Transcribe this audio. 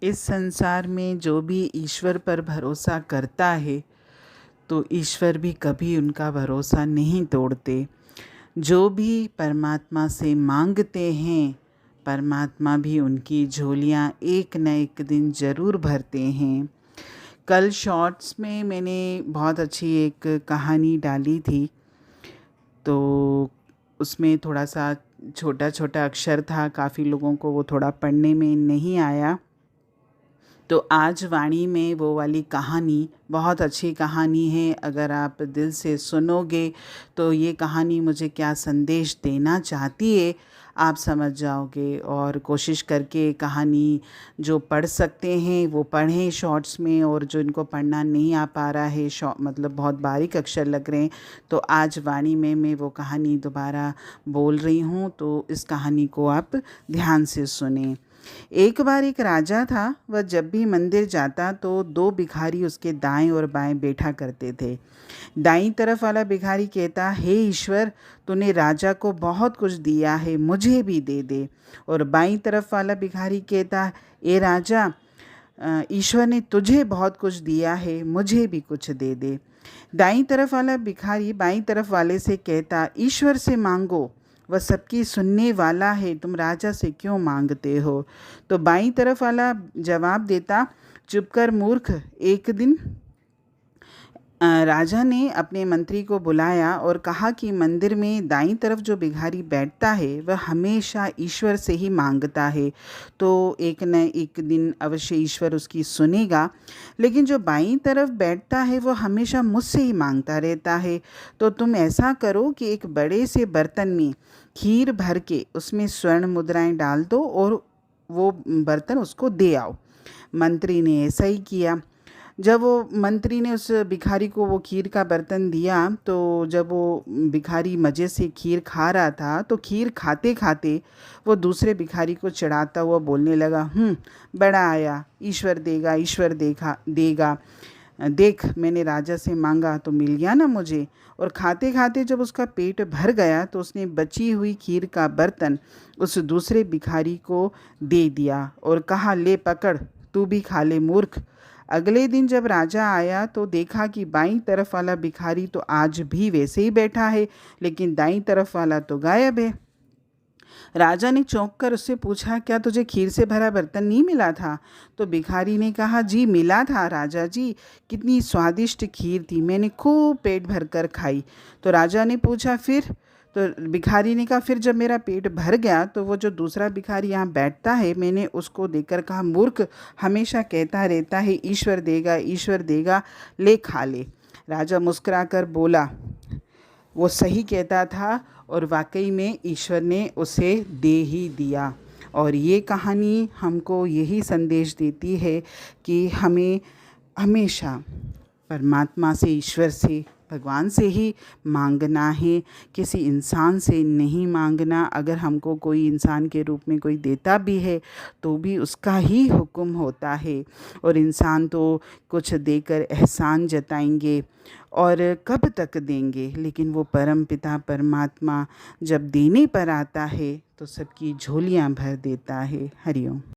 इस संसार में जो भी ईश्वर पर भरोसा करता है तो ईश्वर भी कभी उनका भरोसा नहीं तोड़ते। जो भी परमात्मा से मांगते हैं, परमात्मा भी उनकी झोलियां एक न एक दिन ज़रूर भरते हैं। कल शॉर्ट्स में मैंने बहुत अच्छी एक कहानी डाली थी, तो उसमें थोड़ा सा छोटा छोटा अक्षर था, काफ़ी लोगों को वो थोड़ा पढ़ने में नहीं आया। तो आज वाणी में वो वाली कहानी बहुत अच्छी कहानी है। अगर आप दिल से सुनोगे तो ये कहानी मुझे क्या संदेश देना चाहती है आप समझ जाओगे। और कोशिश करके कहानी जो पढ़ सकते हैं वो पढ़ें शॉर्ट्स में, और जो इनको पढ़ना नहीं आ पा रहा है, मतलब बहुत बारीक अक्षर लग रहे हैं, तो आज वाणी में मैं वो कहानी दोबारा बोल रही हूँ, तो इस कहानी को आप ध्यान से सुनें। एक बार एक राजा था। वह जब भी मंदिर जाता तो दो भिखारी उसके दाएं और बाएं बैठा करते थे। दाईं तरफ वाला भिखारी कहता, हे ईश्वर, तूने राजा को बहुत कुछ दिया है, मुझे भी दे दे। और बाईं तरफ वाला भिखारी कहता, ए राजा, ईश्वर ने तुझे बहुत कुछ दिया है, मुझे भी कुछ दे दे। दाईं तरफ वाला भिखारी बाईं तरफ वाले से कहता, ईश्वर से मांगो, वह सबकी सुनने वाला है, तुम राजा से क्यों मांगते हो। तो बाईं तरफ वाला जवाब देता, चुप कर मूर्ख। एक दिन राजा ने अपने मंत्री को बुलाया और कहा कि मंदिर में दाईं तरफ जो भिखारी बैठता है वह हमेशा ईश्वर से ही मांगता है, तो एक न एक दिन अवश्य ईश्वर उसकी सुनेगा। लेकिन जो बाईं तरफ बैठता है वो हमेशा मुझसे ही मांगता रहता है। तो तुम ऐसा करो कि एक बड़े से बर्तन में खीर भर के उसमें स्वर्ण मुद्राएं डाल दो और वो बर्तन उसको दे आओ। मंत्री ने ऐसा ही किया। जब वो मंत्री ने उस भिखारी को वो खीर का बर्तन दिया, तो जब वो भिखारी मज़े से खीर खा रहा था तो खीर खाते खाते वो दूसरे भिखारी को चिढ़ाता हुआ बोलने लगा, बड़ा आया, ईश्वर देगा, ईश्वर देगा, देख मैंने राजा से मांगा तो मिल गया ना मुझे। और खाते खाते जब उसका पेट भर गया तो उसने बची हुई खीर का बर्तन उस दूसरे भिखारी को दे दिया और कहा, ले पकड़, तू भी खा ले मूर्ख। अगले दिन जब राजा आया तो देखा कि बाईं तरफ वाला भिखारी तो आज भी वैसे ही बैठा है, लेकिन दाईं तरफ वाला तो गायब है। राजा ने चौंक कर उससे पूछा, क्या तुझे खीर से भरा बर्तन नहीं मिला था। तो भिखारी ने कहा, जी मिला था राजा जी, कितनी स्वादिष्ट खीर थी, मैंने खूब पेट भर कर खाई। तो राजा ने पूछा, फिर। तो भिखारी ने कहा, फिर जब मेरा पेट भर गया तो वो जो दूसरा भिखारी यहाँ बैठता है, मैंने उसको देखकर कहा, मूर्ख, हमेशा कहता रहता है ईश्वर देगा, ईश्वर देगा, ले खा ले। राजा मुस्कुराकर बोला, वो सही कहता था और वाकई में ईश्वर ने उसे दे ही दिया। और ये कहानी हमको यही संदेश देती है कि हमें हमेशा परमात्मा से, ईश्वर से, भगवान से ही मांगना है, किसी इंसान से नहीं मांगना। अगर हमको कोई इंसान के रूप में कोई देता भी है तो भी उसका ही हुक्म होता है, और इंसान तो कुछ देकर एहसान जताएंगे और कब तक देंगे, लेकिन वो परम पिता परमात्मा जब देने पर आता है तो सबकी झोलियां भर देता है। हरिओम।